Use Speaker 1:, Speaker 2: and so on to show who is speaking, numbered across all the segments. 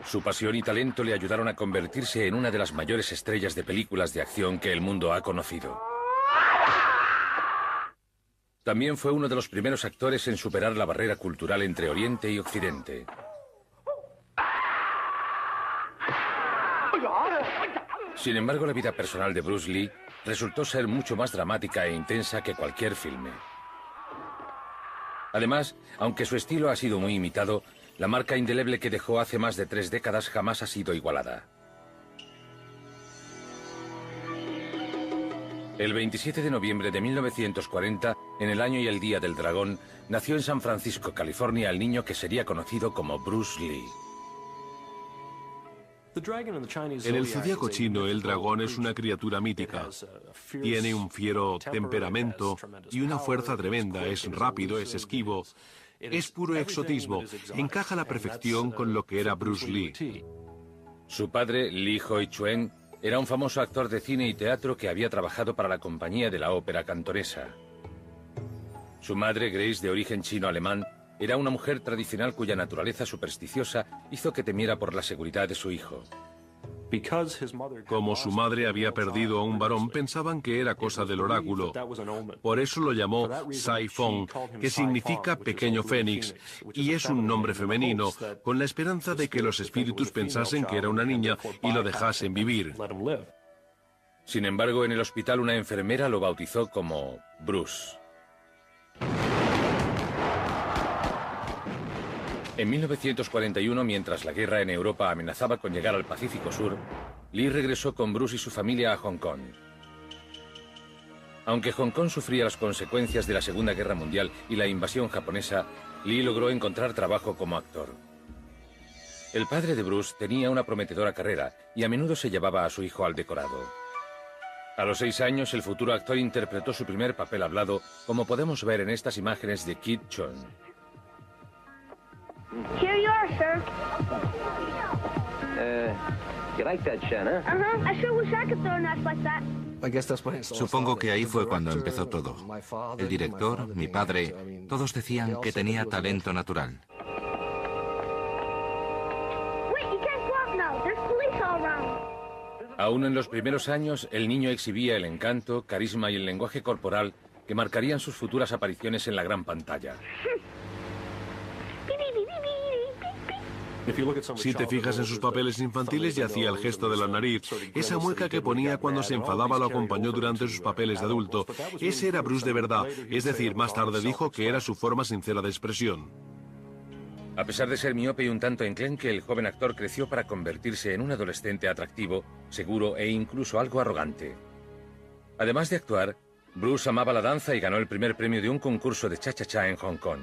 Speaker 1: Su pasión y talento le ayudaron a convertirse en una de las mayores estrellas de películas de acción que el mundo ha conocido. También fue uno de los primeros actores en superar la barrera cultural entre Oriente y Occidente. Sin embargo, la vida personal de Bruce Lee resultó ser mucho más dramática e intensa que cualquier filme. Además, aunque su estilo ha sido muy imitado, la marca indeleble que dejó hace más de 3 décadas jamás ha sido igualada. El 27 de noviembre de 1940, en el año y el día del dragón, nació en San Francisco, California, el niño que sería conocido como Bruce Lee.
Speaker 2: En el zodiaco chino, el dragón es una criatura mítica. Tiene un fiero temperamento y una fuerza tremenda. Es rápido, es esquivo. Es puro exotismo. Encaja a la perfección con lo que era Bruce Lee.
Speaker 1: Su padre, Lee Hoi-chuen, era un famoso actor de cine y teatro que había trabajado para la compañía de la ópera cantonesa. Su madre, Grace, de origen chino-alemán, era una mujer tradicional cuya naturaleza supersticiosa hizo que temiera por la seguridad de su hijo.
Speaker 2: Como su madre había perdido a un varón, pensaban que era cosa del oráculo. Por eso lo llamó Sai Fong, que significa pequeño fénix, y es un nombre femenino, con la esperanza de que los espíritus pensasen que era una niña y lo dejasen vivir.
Speaker 1: Sin embargo, en el hospital una enfermera lo bautizó como Bruce. En 1941, mientras la guerra en Europa amenazaba con llegar al Pacífico Sur, Lee regresó con Bruce y su familia a Hong Kong. Aunque Hong Kong sufría las consecuencias de la Segunda Guerra Mundial y la invasión japonesa, Lee logró encontrar trabajo como actor. El padre de Bruce tenía una prometedora carrera y a menudo se llevaba a su hijo al decorado. A los 6 años, el futuro actor interpretó su primer papel hablado, como podemos ver en estas imágenes de Kid Chun.
Speaker 3: Here you are, sir.
Speaker 4: You like that, Shanna?
Speaker 3: I sure wish I could throw a knife like that.
Speaker 5: Supongo que ahí fue cuando empezó todo. El director, mi padre, todos decían que tenía talento natural.
Speaker 3: Wait, you can't go out now. There's police all around.
Speaker 1: Aún en los primeros años, el niño exhibía el encanto, carisma y el lenguaje corporal que marcarían sus futuras apariciones en la gran pantalla.
Speaker 2: Si te fijas en sus papeles infantiles, ya hacía el gesto de la nariz. Esa mueca que ponía cuando se enfadaba lo acompañó durante sus papeles de adulto. Ese era Bruce de verdad. Es decir, más tarde dijo que era su forma sincera de expresión.
Speaker 1: A pesar de ser miope y un tanto enclenque, el joven actor creció para convertirse en un adolescente atractivo, seguro e incluso algo arrogante. Además de actuar, Bruce amaba la danza y ganó el primer premio de un concurso de cha-cha-cha en Hong Kong.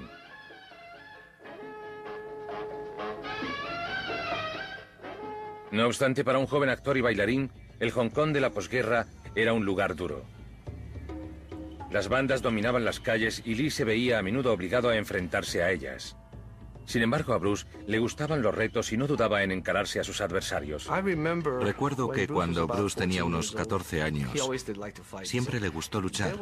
Speaker 1: No obstante, para un joven actor y bailarín, el Hong Kong de la posguerra era un lugar duro. Las bandas dominaban las calles y Lee se veía a menudo obligado a enfrentarse a ellas. Sin embargo, a Bruce le gustaban los retos y no dudaba en encararse a sus adversarios.
Speaker 5: Recuerdo que cuando Bruce tenía unos 14 años, siempre le gustó luchar.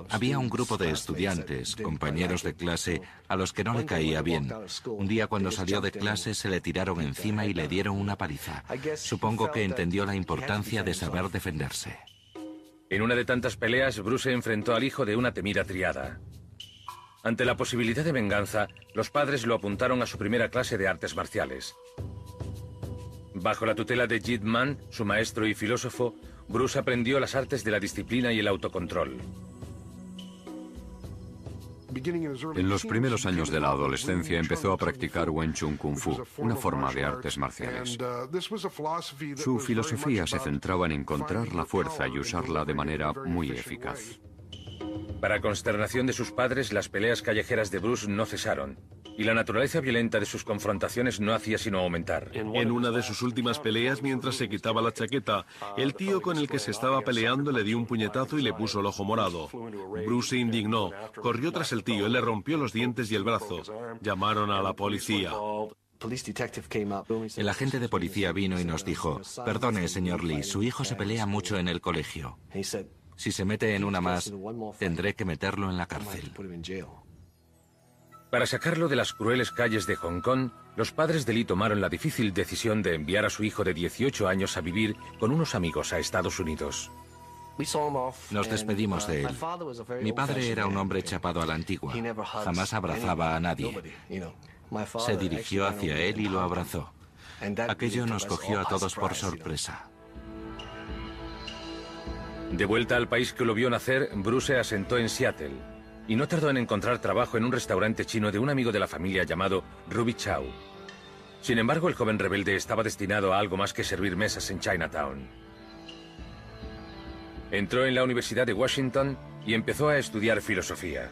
Speaker 5: Había un grupo de estudiantes, compañeros de clase, a los que no le caía bien. Un día cuando salió de clase se le tiraron encima y le dieron una paliza. Supongo que entendió la importancia de saber defenderse.
Speaker 1: En una de tantas peleas, Bruce se enfrentó al hijo de una temida triada. Ante la posibilidad de venganza, los padres lo apuntaron a su primera clase de artes marciales. Bajo la tutela de Jit Man, su maestro y filósofo, Bruce aprendió las artes de la disciplina y el autocontrol.
Speaker 6: En los primeros años de la adolescencia empezó a practicar Wing Chun Kung Fu, una forma de artes marciales. Su filosofía se centraba en encontrar la fuerza y usarla de manera muy eficaz.
Speaker 1: Para consternación de sus padres, las peleas callejeras de Bruce no cesaron, y la naturaleza violenta de sus confrontaciones no hacía sino aumentar.
Speaker 2: En una de sus últimas peleas, mientras se quitaba la chaqueta, el tío con el que se estaba peleando le dio un puñetazo y le puso el ojo morado. Bruce se indignó, corrió tras el tío, le rompió los dientes y el brazo. Llamaron a la policía.
Speaker 5: El agente de policía vino y nos dijo: «Perdone, señor Lee, su hijo se pelea mucho en el colegio. Si se mete en una más, tendré que meterlo en la cárcel».
Speaker 1: Para sacarlo de las crueles calles de Hong Kong, los padres de Lee tomaron la difícil decisión de enviar a su hijo de 18 años a vivir con unos amigos a Estados Unidos.
Speaker 5: Nos despedimos de él. Mi padre era un hombre chapado a la antigua. Jamás abrazaba a nadie. Se dirigió hacia él y lo abrazó. Aquello nos cogió a todos por sorpresa.
Speaker 1: De vuelta al país que lo vio nacer, Bruce se asentó en Seattle y no tardó en encontrar trabajo en un restaurante chino de un amigo de la familia llamado Ruby Chow. Sin embargo, el joven rebelde estaba destinado a algo más que servir mesas en Chinatown. Entró en la Universidad de Washington y empezó a estudiar filosofía.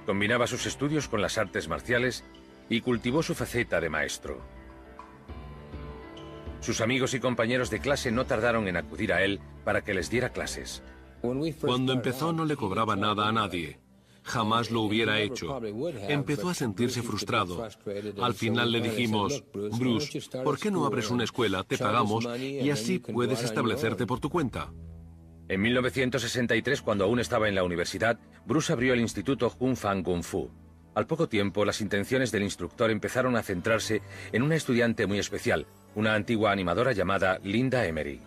Speaker 1: Combinaba sus estudios con las artes marciales y cultivó su faceta de maestro. Sus amigos y compañeros de clase no tardaron en acudir a él para que les diera clases.
Speaker 2: Cuando empezó no le cobraba nada a nadie. Jamás lo hubiera hecho. Empezó a sentirse frustrado. Al final le dijimos, Bruce, ¿por qué no abres una escuela? Te pagamos y así puedes establecerte por tu cuenta.
Speaker 1: En 1963, cuando aún estaba en la universidad, Bruce abrió el Instituto Hun Fan Kung Fu. Al poco tiempo, las intenciones del instructor empezaron a centrarse en una estudiante muy especial, una antigua animadora llamada Linda Emery.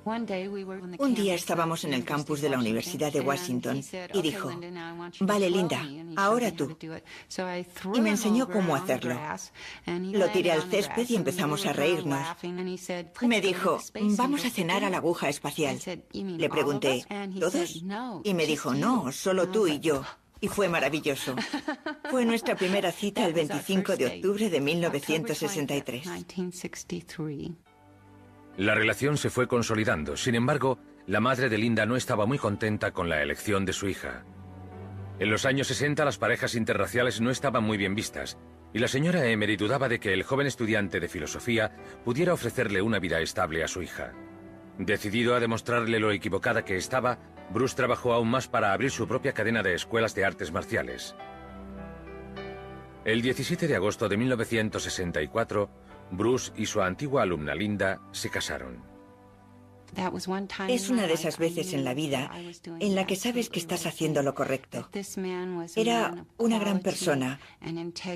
Speaker 7: Un día estábamos en el campus de la Universidad de Washington y dijo, vale, Linda, ahora tú. Y me enseñó cómo hacerlo. Lo tiré al césped y empezamos a reírnos. Me dijo, vamos a cenar a la aguja espacial. Le pregunté, ¿todos? Y me dijo, no, solo tú y yo. Y fue maravilloso. Fue nuestra primera cita el 25 de octubre de 1963.
Speaker 1: La relación se fue consolidando. Sin embargo, la madre de Linda no estaba muy contenta con la elección de su hija. En los años 60 las parejas interraciales no estaban muy bien vistas, y la señora Emery dudaba de que el joven estudiante de filosofía pudiera ofrecerle una vida estable a su hija. Decidido a demostrarle lo equivocada que estaba, Bruce trabajó aún más para abrir su propia cadena de escuelas de artes marciales. El 17 de agosto de 1964, Bruce y su antigua alumna Linda se casaron.
Speaker 7: Es una de esas veces en la vida en la que sabes que estás haciendo lo correcto. Era una gran persona,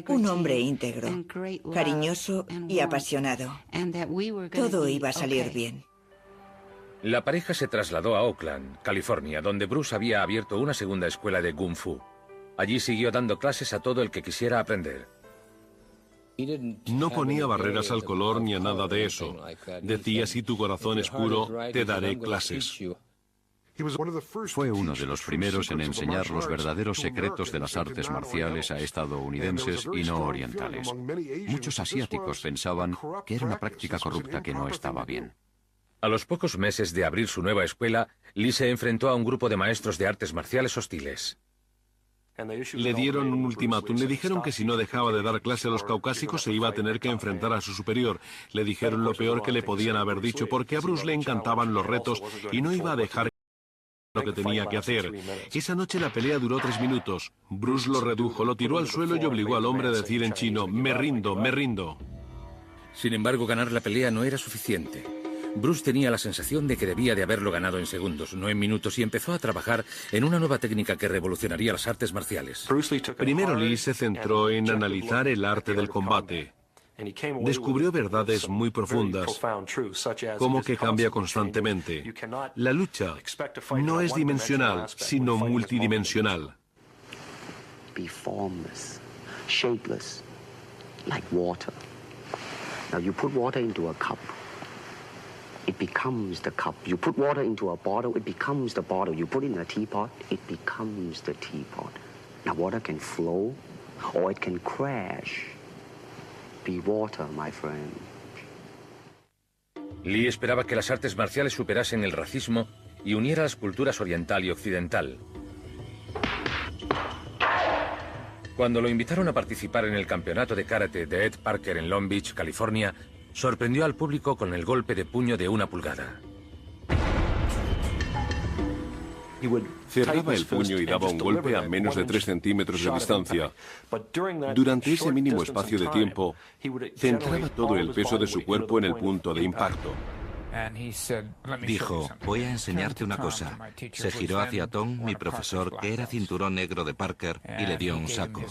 Speaker 7: un hombre íntegro, cariñoso y apasionado. Todo iba a salir bien.
Speaker 1: La pareja se trasladó a Oakland, California, donde Bruce había abierto una segunda escuela de Kung Fu. Allí siguió dando clases a todo el que quisiera aprender.
Speaker 2: No ponía barreras al color ni a nada de eso. Decía, si tu corazón es puro, te daré clases.
Speaker 6: Fue uno de los primeros en enseñar los verdaderos secretos de las artes marciales a estadounidenses y no orientales. Muchos asiáticos pensaban que era una práctica corrupta que no estaba bien.
Speaker 1: A los pocos meses de abrir su nueva escuela, Lee se enfrentó a un grupo de maestros de artes marciales hostiles.
Speaker 2: Le dieron un ultimátum. Le dijeron que si no dejaba de dar clase a los caucásicos se iba a tener que enfrentar a su superior. Le dijeron lo peor que le podían haber dicho, porque a Bruce le encantaban los retos y no iba a dejar lo que tenía que hacer. Esa noche la pelea duró 3 minutos. Bruce lo redujo, lo tiró al suelo y obligó al hombre a decir en chino, me rindo, me rindo.
Speaker 1: Sin embargo, ganar la pelea no era suficiente. Bruce tenía la sensación de que debía de haberlo ganado en segundos, no en minutos, y empezó a trabajar en una nueva técnica que revolucionaría las artes marciales.
Speaker 2: Primero Lee se centró en analizar el arte del combate. Descubrió verdades muy profundas, como que cambia constantemente. La lucha no es dimensional, sino multidimensional.
Speaker 8: Be formless, shapeless, like water. Now you put water into a cup. It becomes the cup. You put water into a bottle, it becomes the bottle. You put it in a teapot, it becomes the teapot. Now water can flow or it can crash. Be water, my friend.
Speaker 1: Lee esperaba que las artes marciales superasen el racismo y uniera las culturas oriental y occidental. Cuando lo invitaron a participar en el campeonato de karate de Ed Parker en Long Beach, California, sorprendió al público con el golpe de puño de 1 pulgada.
Speaker 2: Cerraba el puño y daba un golpe a menos de 3 centímetros de distancia. Durante ese mínimo espacio de tiempo, centraba todo el peso de su cuerpo en el punto de impacto.
Speaker 5: Dijo, voy a enseñarte una cosa. Se giró hacia Tom, mi profesor, que era cinturón negro de Parker, y le dio un saco.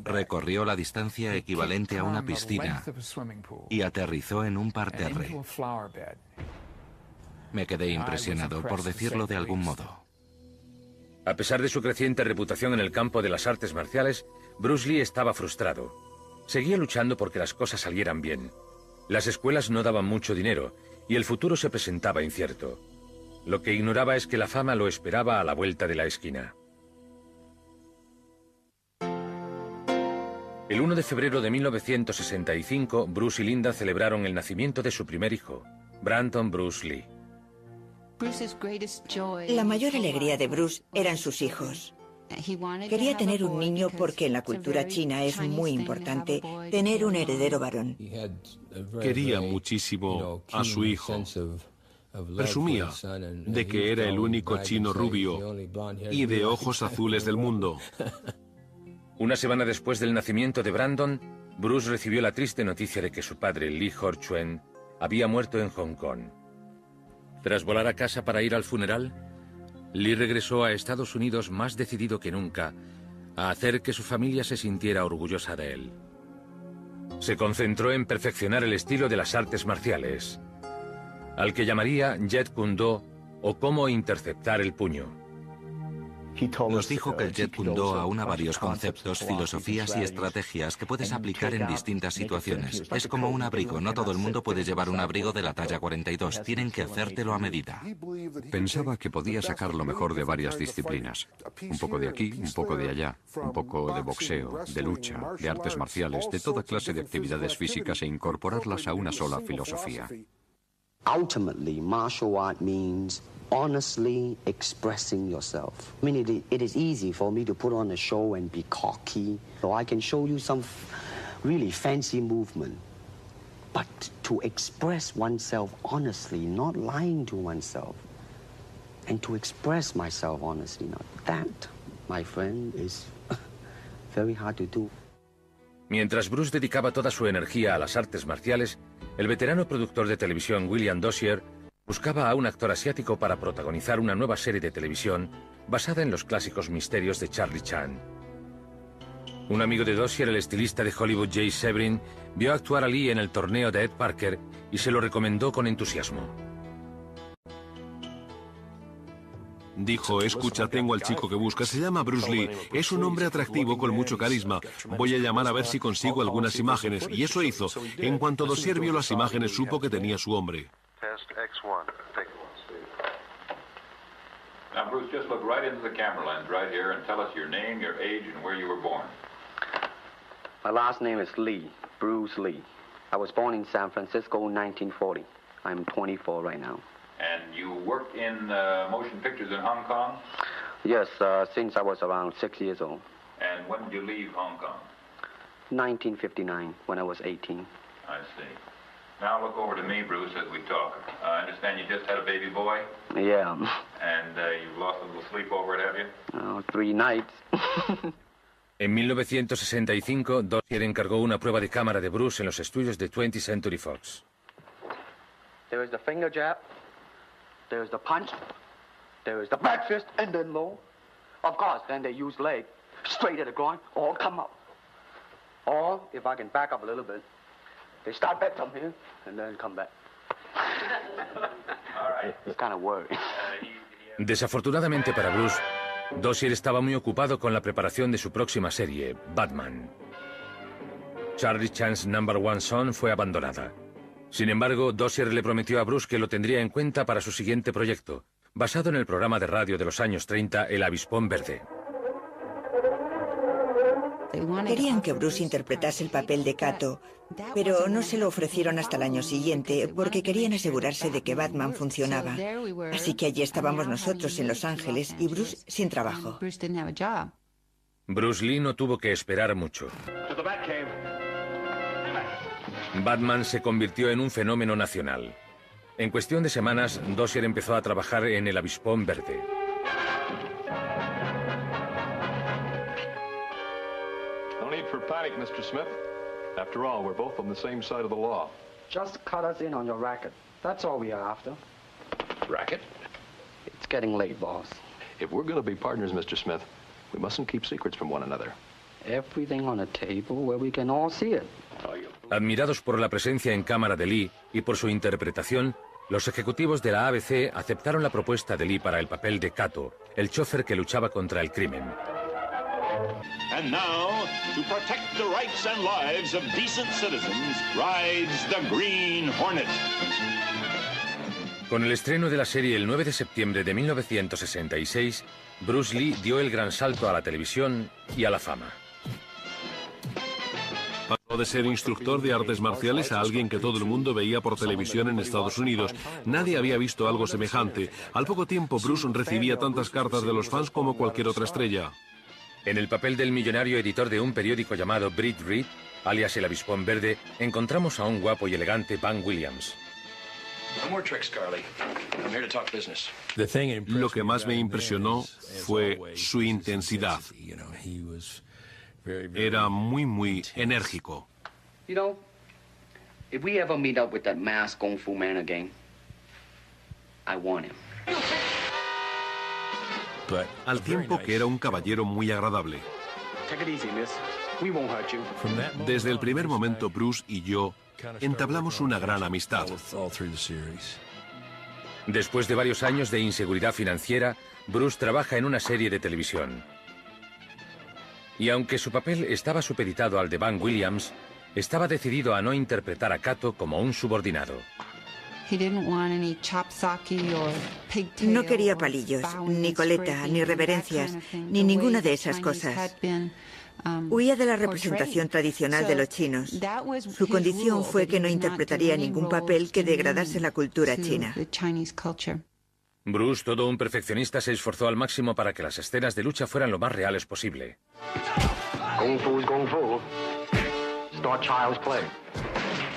Speaker 5: Recorrió la distancia equivalente a una piscina y aterrizó en un parterre. Me quedé impresionado, por decirlo de algún modo.
Speaker 1: A pesar de su creciente reputación en el campo de las artes marciales, Bruce Lee estaba frustrado. Seguía luchando porque las cosas salieran bien. Las escuelas no daban mucho dinero y el futuro se presentaba incierto. Lo que ignoraba es que la fama lo esperaba a la vuelta de la esquina. El 1 de febrero de 1965, Bruce y Linda celebraron el nacimiento de su primer hijo, Brandon Bruce Lee.
Speaker 7: La mayor alegría de Bruce eran sus hijos. Quería tener un niño porque en la cultura china es muy importante tener un heredero varón.
Speaker 2: Quería muchísimo a su hijo. Presumía de que era el único chino rubio y de ojos azules del mundo.
Speaker 1: Una semana después del nacimiento de Brandon, Bruce recibió la triste noticia de que su padre, Lee Hor-chuen, había muerto en Hong Kong. Tras volar a casa para ir al funeral, Lee regresó a Estados Unidos más decidido que nunca a hacer que su familia se sintiera orgullosa de él. Se concentró en perfeccionar el estilo de las artes marciales, al que llamaría Jeet Kune Do o cómo interceptar el puño.
Speaker 5: Nos dijo que el Jeet Kune Do aúna varios conceptos, filosofías y estrategias que puedes aplicar en distintas situaciones. Es como un abrigo, no todo el mundo puede llevar un abrigo de la talla 42, tienen que hacértelo a medida.
Speaker 6: Pensaba que podía sacar lo mejor de varias disciplinas. Un poco de aquí, un poco de allá, un poco de boxeo, de lucha, de artes marciales, de toda clase de actividades físicas e incorporarlas a una sola filosofía.
Speaker 8: Ultimately, martial art means honestly expressing yourself. I mean, it is easy for me to put on a show and be cocky, so I can show you some really fancy movement. But to express oneself honestly, not lying to oneself, and to express myself honestly, now that, my friend, is very hard to do.
Speaker 1: Mientras Bruce dedicaba toda su energía a las artes marciales, el veterano productor de televisión William Dozier buscaba a un actor asiático para protagonizar una nueva serie de televisión basada en los clásicos misterios de Charlie Chan. Un amigo de Dozier, el estilista de Hollywood Jay Severin, vio actuar a Lee en el torneo de Ed Parker y se lo recomendó con entusiasmo.
Speaker 2: Dijo, escucha, tengo al chico que busca, se llama Bruce Lee, es un hombre atractivo con mucho carisma, voy a llamar a ver si consigo algunas imágenes, y eso hizo. En cuanto Dozier vio las imágenes, supo que tenía su hombre.
Speaker 9: Now, Bruce, just look right into the camera lens right here and tell us your name, your age, and where you were born.
Speaker 8: My last name is Lee, Bruce Lee. I was born in San Francisco in 1940. I'm 24 right now.
Speaker 9: And you worked in motion pictures in Hong Kong?
Speaker 8: Yes, since I was around 6 years old.
Speaker 9: And when did you leave Hong Kong?
Speaker 8: 1959, when I was 18.
Speaker 9: I see. Now look over to me, Bruce, as we talk. I understand you just had a baby boy?
Speaker 8: Yeah.
Speaker 9: And you've lost a little sleep over it, have you?
Speaker 8: 3 nights.
Speaker 1: En 1965, Dozier encargó una prueba de cámara de Bruce en los estudios de 20th Century Fox.
Speaker 8: There is the finger jab, there is the punch, there is the back fist, and then low. Of course, then they use leg, straight at the groin, or come up. Or, if I can back up a little bit, they start back from here, and then come back.
Speaker 9: All right.
Speaker 8: It's kind of worry.
Speaker 1: Desafortunadamente para Bruce, Dozier estaba muy ocupado con la preparación de su próxima serie, Batman. Charlie Chan's Number One Son fue abandonada. Sin embargo, Dozier le prometió a Bruce que lo tendría en cuenta para su siguiente proyecto, basado en el programa de radio de los años 30, El Avispón Verde.
Speaker 7: Querían que Bruce interpretase el papel de Kato, pero no se lo ofrecieron hasta el año siguiente porque querían asegurarse de que Batman funcionaba. Así que allí estábamos nosotros en Los Ángeles y Bruce sin trabajo.
Speaker 1: Bruce Lee no tuvo que esperar mucho. Batman se convirtió en un fenómeno nacional. En cuestión de semanas, Dozier empezó a trabajar en El Avispón Verde.
Speaker 10: No need for panic, Mr. Smith. After all, we're both on the same side of the law.
Speaker 8: Just cut us in on your racket. That's all we are after.
Speaker 10: Racket?
Speaker 8: It's getting late, boss.
Speaker 10: If we're going to be partners, Mr. Smith, we mustn't keep secrets from one another.
Speaker 8: Everything on a table where we can all see it.
Speaker 1: Admirados por la presencia en cámara de Lee y por su interpretación, los ejecutivos de la ABC aceptaron la propuesta de Lee para el papel de Kato, el chofer que luchaba contra el crimen.
Speaker 11: And now, to protect the rights and lives of decent citizens, rides the Green Hornet.
Speaker 1: Con el estreno de la serie el 9 de septiembre de 1966, Bruce Lee dio el gran salto a la televisión y a la fama.
Speaker 2: Pasó de ser instructor de artes marciales a alguien que todo el mundo veía por televisión en Estados Unidos. Nadie había visto algo semejante. Al poco tiempo, Bruce recibía tantas cartas de los fans como cualquier otra estrella.
Speaker 1: En el papel del millonario editor de un periódico llamado Britt Reed, alias el Avispón Verde, encontramos a un guapo y elegante Van Williams.
Speaker 2: Lo que más me impresionó fue su intensidad. Era muy enérgico.
Speaker 8: You know, if we ever meet up with that masked Kung Fu man again, I want him.
Speaker 2: Al tiempo que era un caballero muy agradable.
Speaker 8: Take it easy, miss. We won't hurt you.
Speaker 2: Desde el primer momento, Bruce y yo entablamos una gran amistad.
Speaker 1: Después de varios años de inseguridad financiera, Bruce trabaja en una serie de televisión. Y aunque su papel estaba supeditado al de Van Williams, estaba decidido a no interpretar a Kato como un subordinado.
Speaker 7: No quería palillos, ni coleta, ni reverencias, ni ninguna de esas cosas. Huía de la representación tradicional de los chinos. Su condición fue que no interpretaría ningún papel que degradase la cultura china.
Speaker 1: Bruce, todo un perfeccionista, se esforzó al máximo para que las escenas de lucha fueran lo más reales posible.
Speaker 8: Kung Fu is Kung Fu. It's not child's play.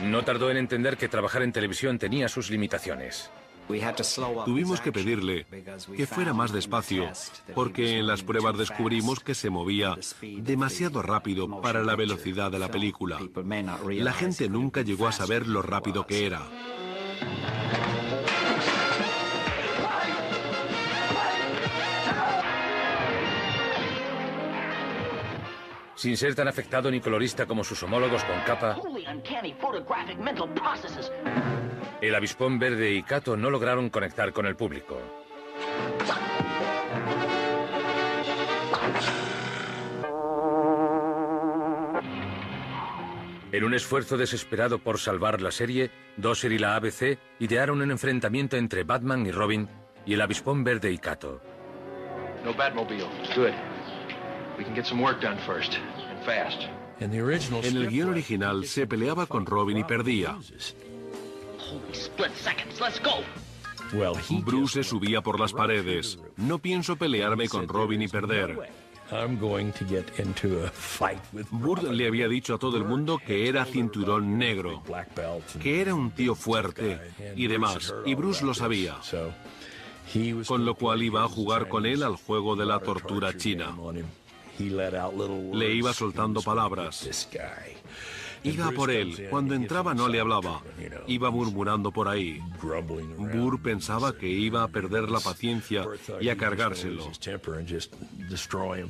Speaker 1: No tardó en entender que trabajar en televisión tenía sus limitaciones.
Speaker 2: Tuvimos que pedirle que fuera más despacio, porque en las pruebas descubrimos que se movía demasiado rápido para la velocidad de la película. La gente nunca llegó a saber lo rápido que era.
Speaker 1: Sin ser tan afectado ni colorista como sus homólogos con capa, el Avispón Verde y Kato no lograron conectar con el público. En un esfuerzo desesperado por salvar la serie, Dosser y la ABC idearon un enfrentamiento entre Batman y Robin y el Avispón Verde y Kato.
Speaker 10: No Batmobile. Good. We can get some work done first, and fast.
Speaker 2: En el guión original se peleaba con Robin y perdía. Bruce se subía por las paredes. No pienso pelearme con Robin y perder. Burt le había dicho a todo el mundo que era cinturón negro, que era un tío fuerte y demás, y Bruce lo sabía. Con lo cual iba a jugar con él al juego de la tortura china. Le iba soltando palabras. Iba por él. Cuando entraba no le hablaba. Iba murmurando por ahí. Burr pensaba que iba a perder la paciencia y a cargárselo.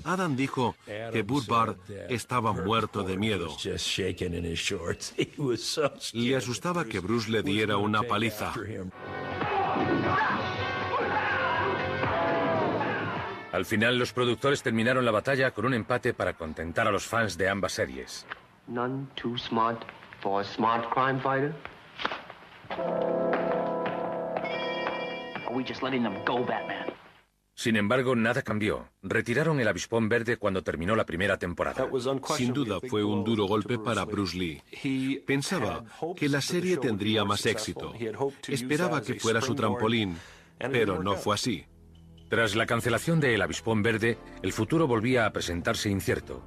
Speaker 2: Adam dijo que Burr Bard estaba muerto de miedo. Le asustaba que Bruce le diera una paliza.
Speaker 1: Al final, los productores terminaron la batalla con un empate para contentar a los fans de ambas series.
Speaker 8: None too smart for a smart crime fighter.
Speaker 12: Are we just letting them go, Batman?
Speaker 1: Sin embargo, nada cambió. Retiraron el Avispón Verde cuando terminó la primera temporada.
Speaker 2: Sin duda fue un duro golpe para Bruce Lee. Pensaba que la serie tendría más éxito. Esperaba que fuera su trampolín, pero no fue así.
Speaker 1: Tras la cancelación de El Avispón Verde, el futuro volvía a presentarse incierto.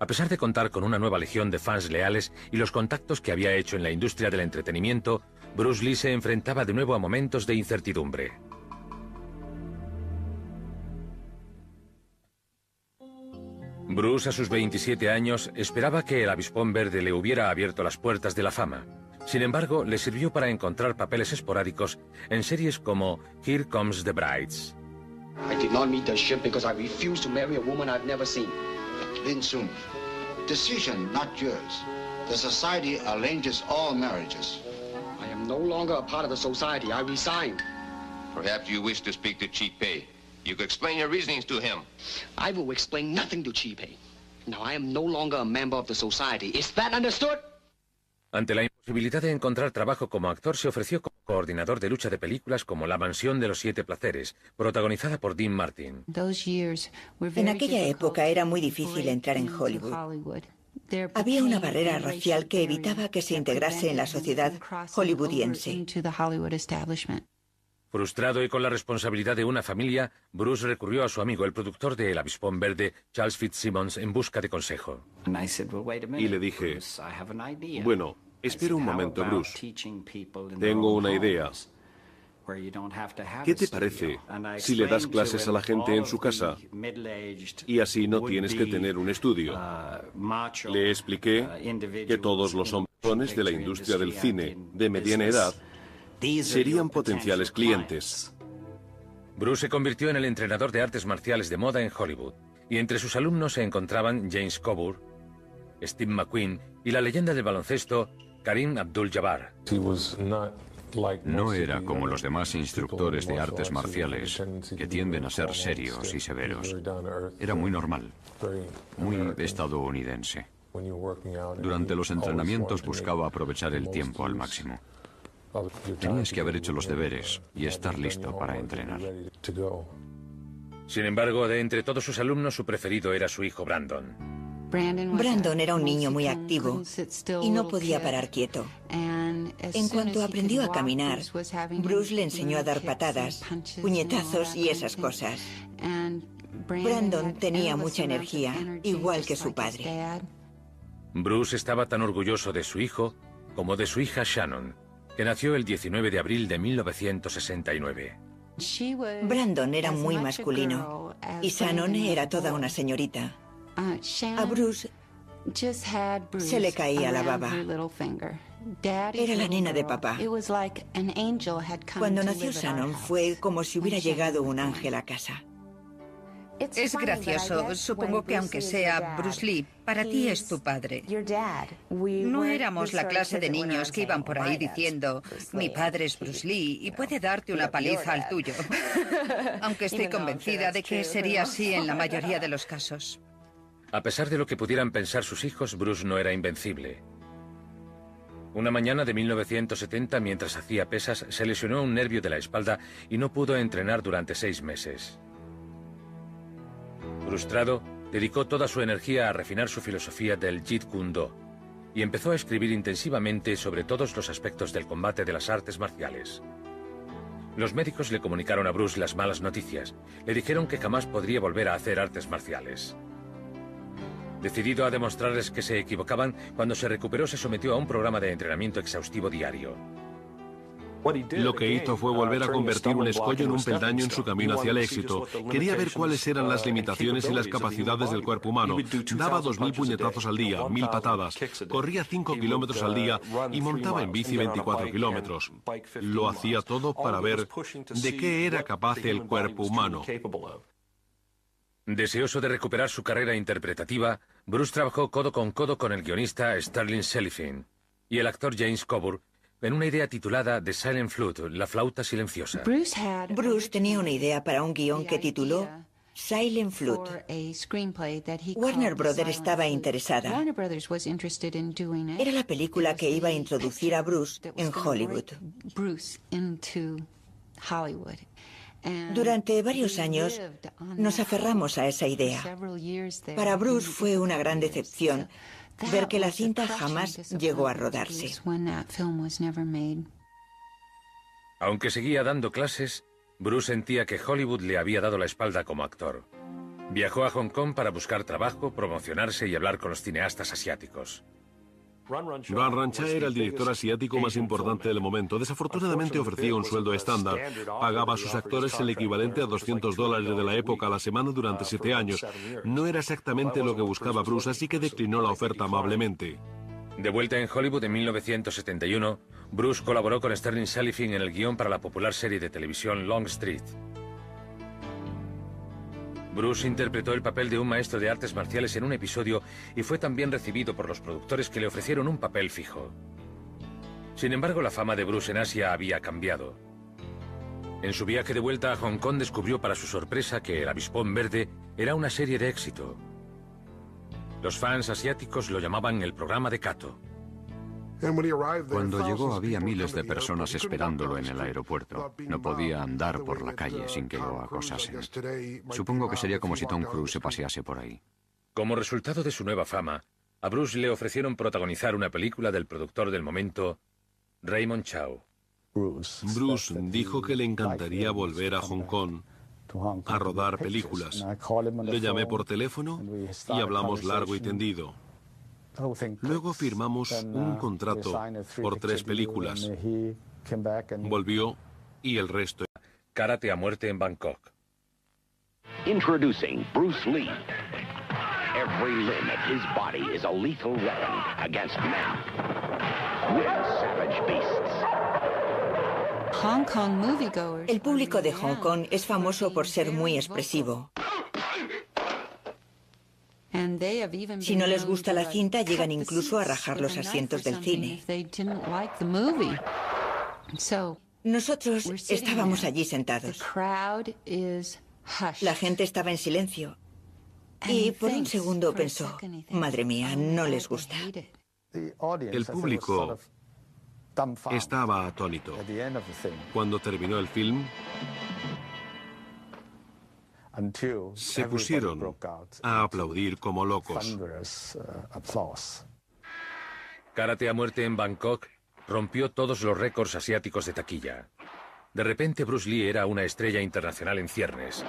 Speaker 1: A pesar de contar con una nueva legión de fans leales y los contactos que había hecho en la industria del entretenimiento, Bruce Lee se enfrentaba de nuevo a momentos de incertidumbre. Bruce, a sus 27 años, esperaba que El Avispón Verde le hubiera abierto las puertas de la fama, Sin embargo, le sirvió para encontrar papeles esporádicos en series como Here Comes the Brides.
Speaker 13: I did not meet the ship because I refused to marry a woman I've never seen.
Speaker 14: Lin Sun, decision not yours. The society arranges all marriages.
Speaker 13: I am no longer a part of the society. I resign.
Speaker 15: Perhaps you wish to speak to Chi Pei. You could explain your reasonings to him.
Speaker 13: I will explain nothing to Chi Pei. Now I am no longer a member of the society. Is that understood?
Speaker 1: Ante la imposibilidad de encontrar trabajo como actor, se ofreció como coordinador de lucha de películas como La Mansión de los Siete Placeres, protagonizada por Dean Martin.
Speaker 7: En aquella época era muy difícil entrar en Hollywood. Había una barrera racial que evitaba que se integrase en la sociedad hollywoodiense.
Speaker 1: Frustrado y con la responsabilidad de una familia, Bruce recurrió a su amigo, el productor de El Avispón Verde, Charles Fitzsimmons, en busca de consejo.
Speaker 16: Y le dije, bueno, espera un momento, Bruce. Tengo una idea. ¿Qué te parece si le das clases a la gente en su casa y así no tienes que tener un estudio? Le expliqué que todos los hombres de la industria del cine de mediana edad serían potenciales clientes.
Speaker 1: Bruce se convirtió en el entrenador de artes marciales de moda en Hollywood, y entre sus alumnos se encontraban James Coburn, Steve McQueen y la leyenda del baloncesto Kareem Abdul-Jabbar.
Speaker 6: No era como los demás instructores de artes marciales, que tienden a ser serios y severos. Era muy normal, muy estadounidense. Durante los entrenamientos buscaba aprovechar el tiempo al máximo. Tenías que haber hecho los deberes y estar listo para entrenar.
Speaker 1: Sin embargo, de entre todos sus alumnos, su preferido era su hijo Brandon.
Speaker 7: Brandon era un niño muy activo y no podía parar quieto. En cuanto aprendió a caminar, Bruce le enseñó a dar patadas, puñetazos y esas cosas. Brandon tenía mucha energía, igual que su padre.
Speaker 1: Bruce estaba tan orgulloso de su hijo como de su hija Shannon, que nació el 19 de abril de 1969.
Speaker 7: Brandon era muy masculino y Shannon era toda una señorita. A Bruce se le caía la baba. Era la nena de papá. Cuando nació Shannon fue como si hubiera llegado un ángel a casa.
Speaker 17: Es gracioso. Supongo que aunque sea Bruce Lee, para ti es tu padre. No éramos la clase de niños que iban por ahí diciendo, mi padre es Bruce Lee y puede darte una paliza al tuyo. Aunque estoy convencida de que sería así en la mayoría de los casos.
Speaker 1: A pesar de lo que pudieran pensar sus hijos, Bruce no era invencible. Una mañana de 1970, mientras hacía pesas, se lesionó un nervio de la espalda y no pudo entrenar durante 6 meses. Frustrado, dedicó toda su energía a refinar su filosofía del Jeet Kune Do y empezó a escribir intensivamente sobre todos los aspectos del combate de las artes marciales. Los médicos le comunicaron a Bruce las malas noticias. Le dijeron que jamás podría volver a hacer artes marciales. Decidido a demostrarles que se equivocaban, cuando se recuperó se sometió a un programa de entrenamiento exhaustivo diario.
Speaker 16: Lo que hizo fue volver a convertir un escollo en un peldaño en su camino hacia el éxito. Quería ver cuáles eran las limitaciones y las capacidades del cuerpo humano. Daba 2000 puñetazos al día, 1000 patadas, corría 5 kilómetros al día y montaba en bici 24 kilómetros. Lo hacía todo para ver de qué era capaz el cuerpo humano.
Speaker 1: Deseoso de recuperar su carrera interpretativa, Bruce trabajó codo con el guionista Sterling Celifin y el actor James Coburn en una idea titulada The Silent Flute, la flauta silenciosa.
Speaker 7: Bruce tenía una idea para un guión que tituló Silent Flute. Warner Brothers estaba interesada. Era la película que iba a introducir a Bruce en Hollywood. Durante varios años nos aferramos a esa idea. Para Bruce fue una gran decepción ver que la cinta jamás llegó a rodarse.
Speaker 1: Aunque seguía dando clases, Bruce sentía que Hollywood le había dado la espalda como actor. Viajó a Hong Kong para buscar trabajo, promocionarse y hablar con los cineastas asiáticos.
Speaker 16: Ran Rancha era el director asiático más importante del momento. Desafortunadamente ofrecía un sueldo estándar. Pagaba a sus actores el equivalente a $200 de la época a la semana durante 7 años. No era exactamente lo que buscaba Bruce, así que declinó la oferta amablemente.
Speaker 1: De vuelta en Hollywood en 1971, Bruce colaboró con Sterling Salifin en el guión para la popular serie de televisión Longstreet. Bruce interpretó el papel de un maestro de artes marciales en un episodio y fue tan bien recibido por los productores que le ofrecieron un papel fijo. Sin embargo, la fama de Bruce en Asia había cambiado. En su viaje de vuelta a Hong Kong descubrió para su sorpresa que El Avispón Verde era una serie de éxito. Los fans asiáticos lo llamaban el programa de Kato.
Speaker 6: Cuando llegó había miles de personas esperándolo en el aeropuerto. No podía andar por la calle sin que lo acosasen. Supongo que sería como si Tom Cruise se pasease por ahí.
Speaker 1: Como resultado de su nueva fama, a Bruce le ofrecieron protagonizar una película del productor del momento, Raymond Chow.
Speaker 2: Bruce dijo que le encantaría volver a Hong Kong a rodar películas. Le llamé por teléfono y hablamos largo y tendido. Luego firmamos un contrato por 3 películas. Volvió y el resto.
Speaker 1: Karate a muerte en Bangkok.
Speaker 11: Introducing Bruce Lee. Every limb of his body is a lethal weapon against man. We're savage beasts.
Speaker 7: El público de Hong Kong es famoso por ser muy expresivo. Si no les gusta la cinta, llegan incluso a rajar los asientos del cine. Nosotros estábamos allí sentados. La gente estaba en silencio. Y por un segundo pensó, madre mía, no les gusta.
Speaker 2: El público estaba atónito. Cuando terminó el film, se pusieron a aplaudir como locos.
Speaker 1: Karate a muerte en Bangkok rompió todos los récords asiáticos de taquilla. De repente Bruce Lee era una estrella internacional en ciernes.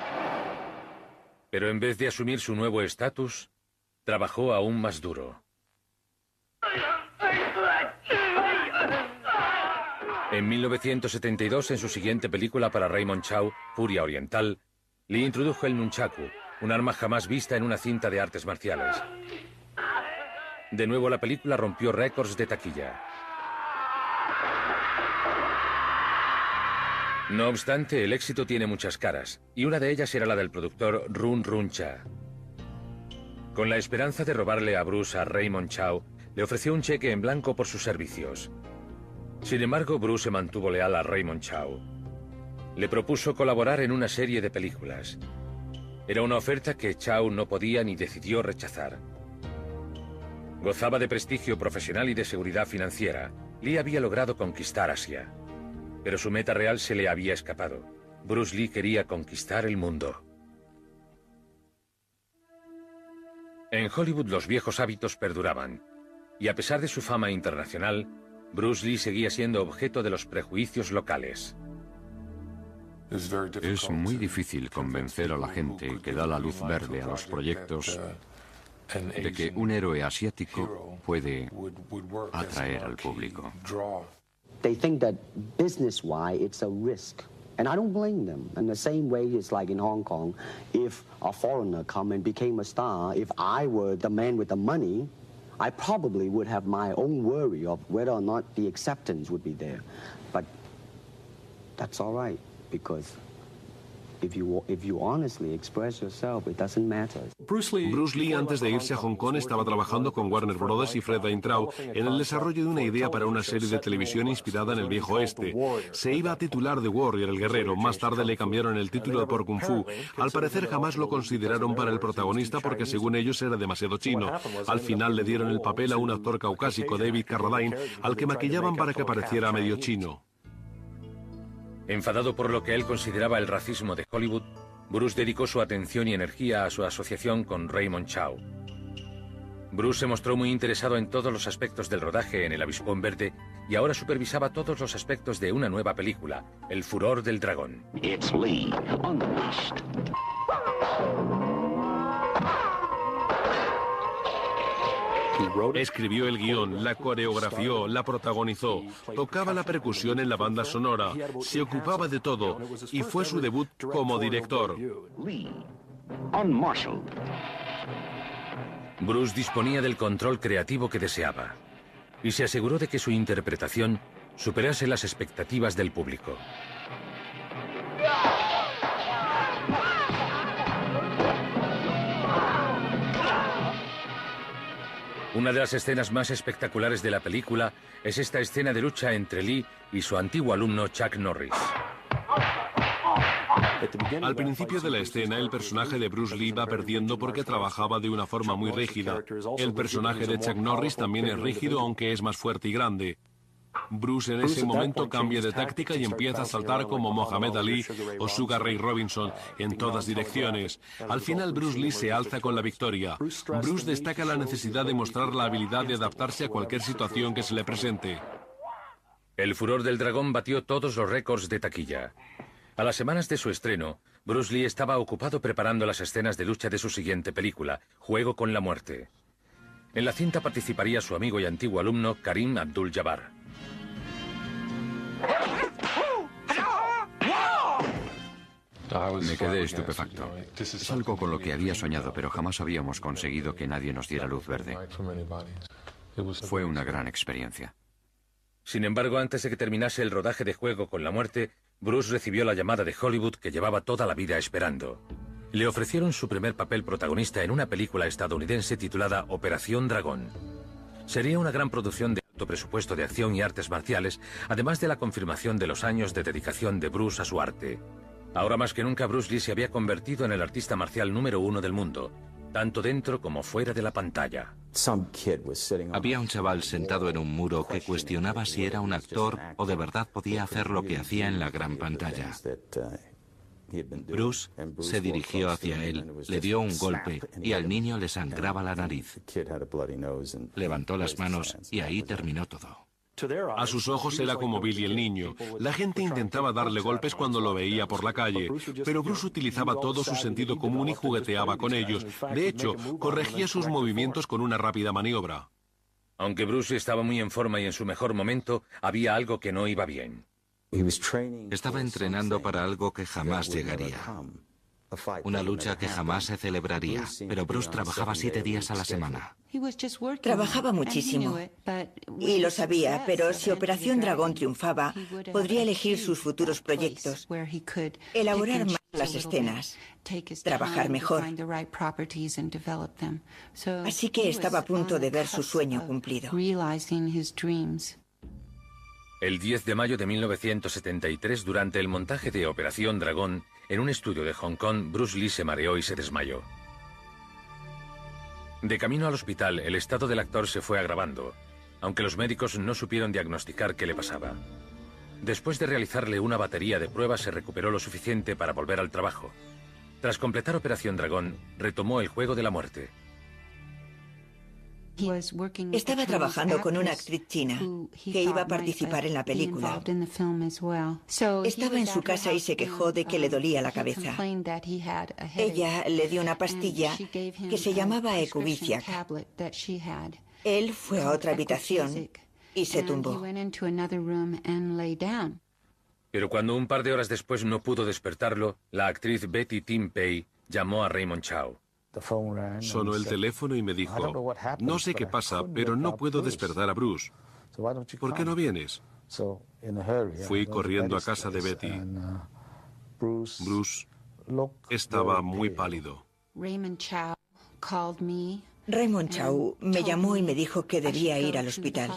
Speaker 1: Pero en vez de asumir su nuevo estatus, trabajó aún más duro. En 1972, en su siguiente película para Raymond Chow, Furia Oriental, Lee introdujo el nunchaku, un arma jamás vista en una cinta de artes marciales. De nuevo, la película rompió récords de taquilla. No obstante, el éxito tiene muchas caras, y una de ellas era la del productor Run Run Cha. Con la esperanza de robarle a Bruce a Raymond Chow, le ofreció un cheque en blanco por sus servicios. Sin embargo, Bruce se mantuvo leal a Raymond Chow. Le propuso colaborar en una serie de películas. Era una oferta que Chow no podía ni decidió rechazar. Gozaba de prestigio profesional y de seguridad financiera. Lee había logrado conquistar Asia. Pero su meta real se le había escapado. Bruce Lee quería conquistar el mundo. En Hollywood los viejos hábitos perduraban. Y a pesar de su fama internacional, Bruce Lee seguía siendo objeto de los prejuicios locales.
Speaker 6: Es muy difícil convencer a la gente que da la luz verde a los proyectos de que un héroe asiático puede atraer al público.
Speaker 8: They think that business-wise it's a risk. And I don't blame them. In the same way, it's like in Hong Kong, if a foreigner come and became a star, if I were the man with the money, I probably would have my own worry of whether or not the acceptance would be there. But that's all right, because if you honestly express yourself, it doesn't matter.
Speaker 2: Bruce Lee, antes de irse a Hong Kong, estaba trabajando con Warner Bros. Y Fred Weintraub en el desarrollo de una idea para una serie de televisión inspirada en el viejo oeste. Se iba a titular The Warrior, el guerrero. Más tarde le cambiaron el título por Kung Fu. Al parecer jamás lo consideraron para el protagonista porque según ellos era demasiado chino. Al final le dieron el papel a un actor caucásico, David Carradine, al que maquillaban para que pareciera medio chino.
Speaker 1: Enfadado por lo que él consideraba el racismo de Hollywood, Bruce dedicó su atención y energía a su asociación con Raymond Chow. Bruce se mostró muy interesado en todos los aspectos del rodaje en El Avispón Verde y ahora supervisaba todos los aspectos de una nueva película, El Furor del Dragón.
Speaker 11: It's Lee, unleashed.
Speaker 2: Escribió el guión, la coreografió, la protagonizó, tocaba la percusión en la banda sonora, se ocupaba de todo y fue su debut como director.
Speaker 1: Bruce disponía del control creativo que deseaba. y se aseguró de que su interpretación superase las expectativas del público. Una de las escenas más espectaculares de la película es esta escena de lucha entre Lee y su antiguo alumno Chuck Norris.
Speaker 16: Al principio de la escena, el personaje de Bruce Lee va perdiendo porque trabajaba de una forma muy rígida. El personaje de Chuck Norris también es rígido, aunque es más fuerte y grande. Bruce en ese momento cambia de táctica y empieza a saltar como Muhammad Ali o Sugar Ray Robinson en todas direcciones. Al final Bruce Lee se alza con la victoria. Bruce destaca la necesidad de mostrar la habilidad de adaptarse a cualquier situación que se le presente.
Speaker 1: El Furor del Dragón batió todos los récords de taquilla. A las semanas de su estreno, Bruce Lee estaba ocupado preparando las escenas de lucha de su siguiente película, Juego con la Muerte. En la cinta participaría su amigo y antiguo alumno Karim Abdul-Jabbar.
Speaker 6: Me quedé estupefacto. Es algo con lo que había soñado, pero jamás habíamos conseguido que nadie nos diera luz verde. Fue una gran experiencia.
Speaker 1: Sin embargo, antes de que terminase el rodaje de Juego con la Muerte, Bruce recibió la llamada de Hollywood que llevaba toda la vida esperando. Le ofrecieron su primer papel protagonista en una película estadounidense titulada Operación Dragón. Sería una gran producción de alto presupuesto de acción y artes marciales, además de la confirmación de los años de dedicación de Bruce a su arte. Ahora más que nunca Bruce Lee se había convertido en el artista marcial número 1 del mundo, tanto dentro como fuera de la pantalla.
Speaker 5: Había un chaval sentado en un muro que cuestionaba si era un actor o de verdad podía hacer lo que hacía en la gran pantalla. Bruce se dirigió hacia él, le dio un golpe y al niño le sangraba la nariz. Levantó las manos y ahí terminó todo.
Speaker 16: A sus ojos era como Billy el niño. La gente intentaba darle golpes cuando lo veía por la calle, pero Bruce utilizaba todo su sentido común y jugueteaba con ellos. De hecho, corregía sus movimientos con una rápida maniobra.
Speaker 1: Aunque Bruce estaba muy en forma y en su mejor momento, había algo que no iba bien.
Speaker 5: Estaba entrenando para algo que jamás llegaría. Una lucha que jamás se celebraría, pero Bruce trabajaba 7 días a la semana.
Speaker 7: Trabajaba muchísimo y lo sabía, pero si Operación Dragón triunfaba, podría elegir sus futuros proyectos, elaborar más las escenas, trabajar mejor. Así que estaba a punto de ver su sueño cumplido.
Speaker 1: El 10 de mayo de 1973, durante el montaje de Operación Dragón, en un estudio de Hong Kong, Bruce Lee se mareó y se desmayó. De camino al hospital, el estado del actor se fue agravando, aunque los médicos no supieron diagnosticar qué le pasaba. Después de realizarle una batería de pruebas, se recuperó lo suficiente para volver al trabajo. Tras completar Operación Dragón, retomó el Juego de la Muerte.
Speaker 7: Estaba trabajando con una actriz china que iba a participar en la película. Estaba en su casa y se quejó de que le dolía la cabeza. Ella le dio una pastilla que se llamaba Ecubiciac. Él fue a otra habitación y se tumbó.
Speaker 1: Pero cuando un par de horas después no pudo despertarlo, la actriz Betty Tim Pei llamó a Raymond Chow.
Speaker 16: Sonó el teléfono y me dijo, no sé qué pasa, pero no puedo despertar a Bruce. ¿Por qué no vienes? Fui corriendo a casa de Betty. Bruce estaba muy pálido.
Speaker 7: Raymond Chow me llamó y me dijo que debía ir al hospital.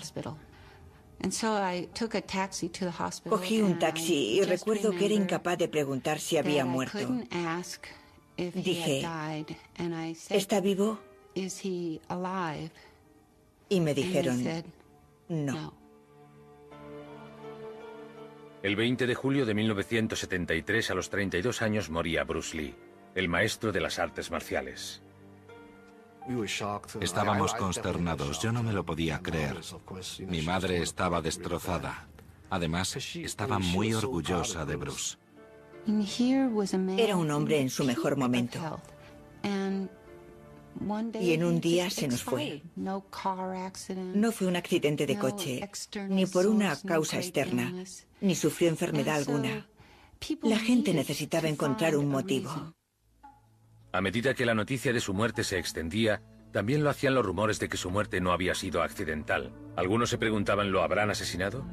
Speaker 7: Cogí un taxi y recuerdo que era incapaz de preguntar si había muerto. Dije, ¿está vivo? Y me dijeron, no.
Speaker 1: El 20 de julio de 1973, a los 32 años, moría Bruce Lee, el maestro de las artes marciales.
Speaker 5: Estábamos consternados, yo no me lo podía creer. Mi madre estaba destrozada. Además, estaba muy orgullosa de Bruce.
Speaker 7: Era un hombre en su mejor momento. Y en un día se nos fue. No fue un accidente de coche, ni por una causa externa, ni sufrió enfermedad alguna. La gente necesitaba encontrar un motivo.
Speaker 1: A medida que la noticia de su muerte se extendía, también lo hacían los rumores de que su muerte no había sido accidental. Algunos se preguntaban, ¿lo habrán asesinado?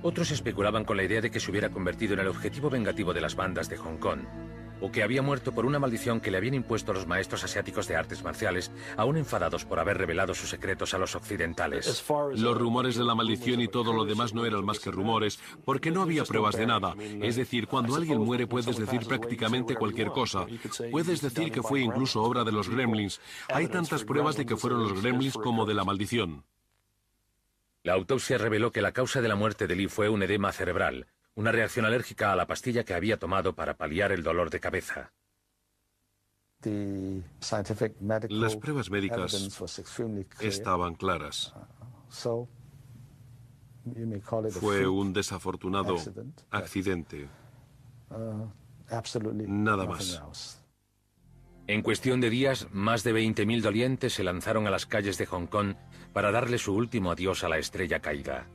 Speaker 1: Otros especulaban con la idea de que se hubiera convertido en el objetivo vengativo de las bandas de Hong Kong, o que había muerto por una maldición que le habían impuesto los maestros asiáticos de artes marciales, aún enfadados por haber revelado sus secretos a los occidentales.
Speaker 16: Los rumores de la maldición y todo lo demás no eran más que rumores, porque no había pruebas de nada. Es decir, cuando alguien muere puedes decir prácticamente cualquier cosa. Puedes decir que fue incluso obra de los gremlins. Hay tantas pruebas de que fueron los gremlins como de la maldición.
Speaker 1: La autopsia reveló que la causa de la muerte de Lee fue un edema cerebral, una reacción alérgica a la pastilla que había tomado para paliar el dolor de cabeza.
Speaker 2: Las pruebas médicas estaban claras. Fue un desafortunado accidente. Nada más.
Speaker 1: En cuestión de días, más de 20.000 dolientes se lanzaron a las calles de Hong Kong para darle su último adiós a la estrella caída.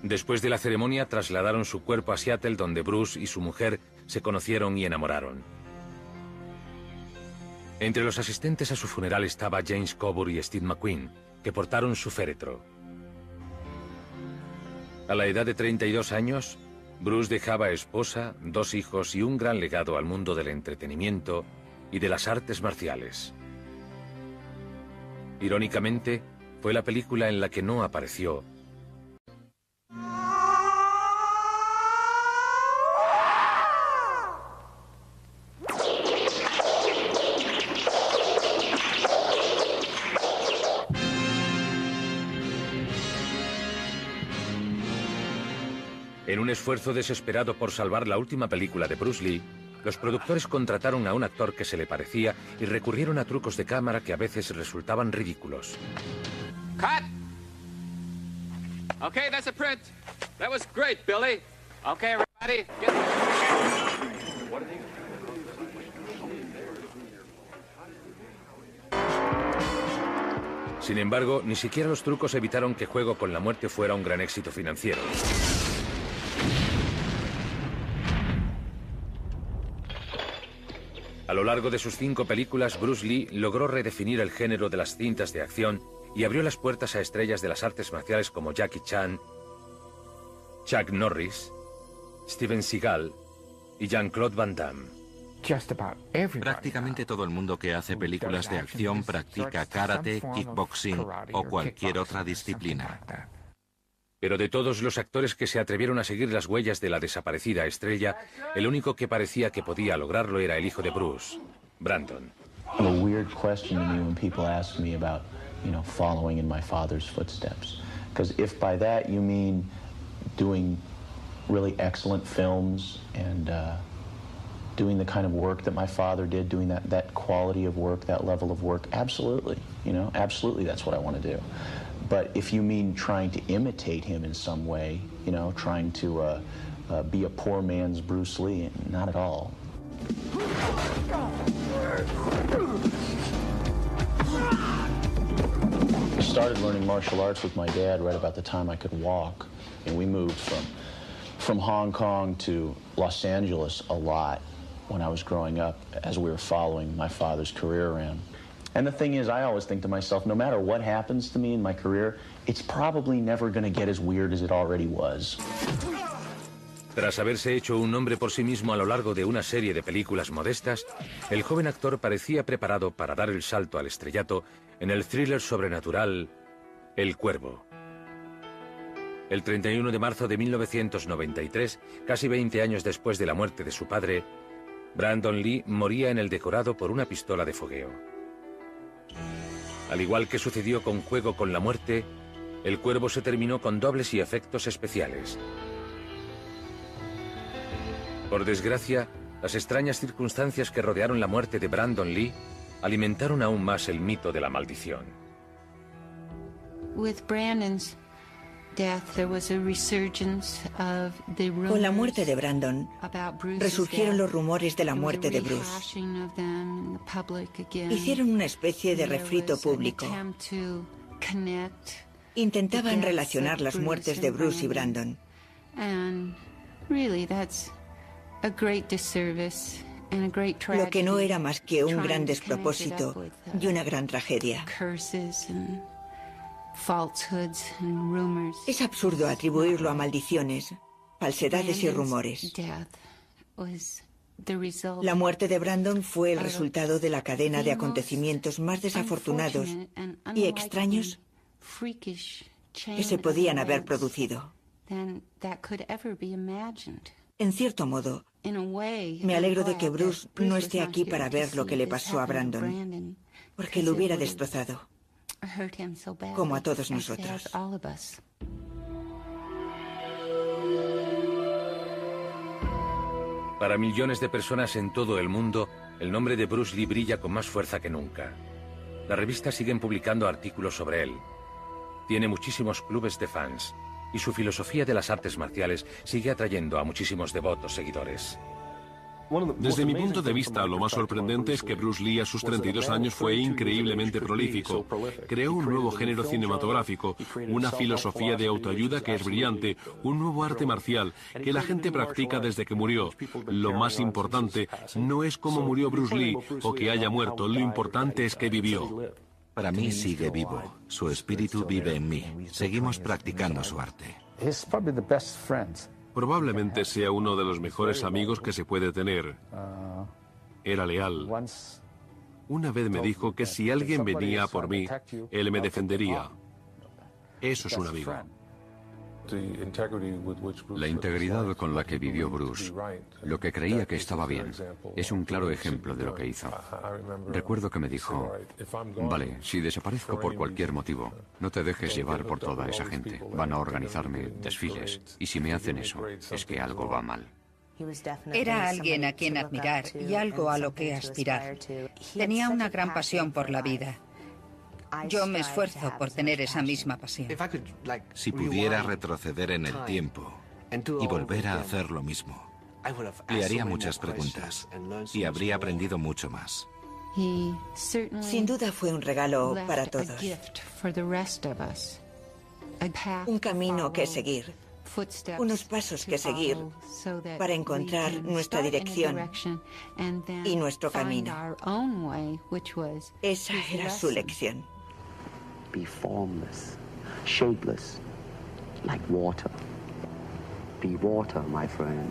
Speaker 1: Después de la ceremonia, trasladaron su cuerpo a Seattle, donde Bruce y su mujer se conocieron y enamoraron. Entre los asistentes a su funeral estaba James Coburn y Steve McQueen, que portaron su féretro. A la edad de 32 años, Bruce dejaba esposa, 2 hijos y un gran legado al mundo del entretenimiento y de las artes marciales. Irónicamente, fue la película en la que no apareció En un esfuerzo desesperado por salvar la última película de Bruce Lee, los productores contrataron a un actor que se le parecía y recurrieron a trucos de cámara que a veces resultaban ridículos.
Speaker 18: Cut! Okay, that's a print. That was great, Billy. Okay, everybody, get...
Speaker 1: Sin embargo, ni siquiera los trucos evitaron que Juego con la Muerte fuera un gran éxito financiero. A lo largo de sus 5 películas, Bruce Lee logró redefinir el género de las cintas de acción y abrió las puertas a estrellas de las artes marciales como Jackie Chan, Chuck Norris, Steven Seagal y Jean-Claude Van Damme.
Speaker 5: Prácticamente todo el mundo que hace películas de acción practica karate, kickboxing o cualquier otra disciplina.
Speaker 1: Pero de todos los actores que se atrevieron a seguir las huellas de la desaparecida estrella, el único que parecía que podía lograrlo era el hijo de Bruce, Brandon.
Speaker 19: A weird question to me when people ask me about, following in my father's footsteps. Because if by that you mean doing really excellent films and doing the kind of work that my father did, doing that quality of work, that level of work, absolutely, absolutely that's what I want to do. But if you mean trying to imitate him in some way, trying to be a poor man's Bruce Lee, not at all. I started learning martial arts with my dad right about the time I could walk, and we moved from Hong Kong to Los Angeles a lot when I was growing up as we were following my father's career around. And the thing is, I always think to myself, no matter what happens to me in my career, it's probably never going to get as weird as it already was.
Speaker 1: Tras haberse hecho un nombre por sí mismo a lo largo de una serie de películas modestas, el joven actor parecía preparado para dar el salto al estrellato en el thriller sobrenatural El Cuervo. El 31 de marzo de 1993, casi 20 años después de la muerte de su padre, Brandon Lee moría en el decorado por una pistola de fogueo. Al igual que sucedió con Juego con la Muerte, El Cuervo se terminó con dobles y efectos especiales. Por desgracia, las extrañas circunstancias que rodearon la muerte de Brandon Lee alimentaron aún más el mito de la maldición.
Speaker 7: Con la muerte de Brandon, resurgieron los rumores de la muerte de Bruce. Hicieron una especie de refrito público. Intentaban relacionar las muertes de Bruce y Brandon. Lo que no era más que un gran despropósito y una gran tragedia. Es absurdo atribuirlo a maldiciones, falsedades y rumores. La muerte de Brandon fue el resultado de la cadena de acontecimientos más desafortunados y extraños que se podían haber producido. En cierto modo, me alegro de que Bruce no esté aquí para ver lo que le pasó a Brandon, porque lo hubiera destrozado, como a todos nosotros.
Speaker 1: Para millones de personas en todo el mundo, el nombre de Bruce Lee brilla con más fuerza que nunca. Las revistas siguen publicando artículos sobre él. Tiene muchísimos clubes de fans y su filosofía de las artes marciales sigue atrayendo a muchísimos devotos seguidores.
Speaker 16: Desde mi punto de vista, lo más sorprendente es que Bruce Lee a sus 32 años fue increíblemente prolífico. Creó un nuevo género cinematográfico, una filosofía de autoayuda que es brillante, un nuevo arte marcial que la gente practica desde que murió. Lo más importante no es cómo murió Bruce Lee o que haya muerto, lo importante es que vivió.
Speaker 5: Para mí sigue vivo. Su espíritu vive en mí. Seguimos practicando su arte.
Speaker 16: Probablemente sea uno de los mejores amigos que se puede tener. Era leal. Una vez me dijo que si alguien venía a por mí, él me defendería. Eso es un amigo.
Speaker 6: La integridad con la que vivió Bruce, lo que creía que estaba bien, es un claro ejemplo de lo que hizo. Recuerdo que me dijo, vale, si desaparezco por cualquier motivo, no te dejes llevar por toda esa gente. Van a organizarme desfiles, y si me hacen eso, es que algo va mal.
Speaker 17: Era alguien a quien admirar y algo a lo que aspirar. Tenía una gran pasión por la vida. Yo me esfuerzo por tener esa misma pasión.
Speaker 5: Si pudiera retroceder en el tiempo y volver a hacer lo mismo, le haría muchas preguntas y habría aprendido mucho más.
Speaker 7: Sin duda fue un regalo para todos. Un camino que seguir. Unos pasos que seguir para encontrar nuestra dirección y nuestro camino. Esa era su lección.
Speaker 8: Be formless, shapeless, like water. Be water, my friend.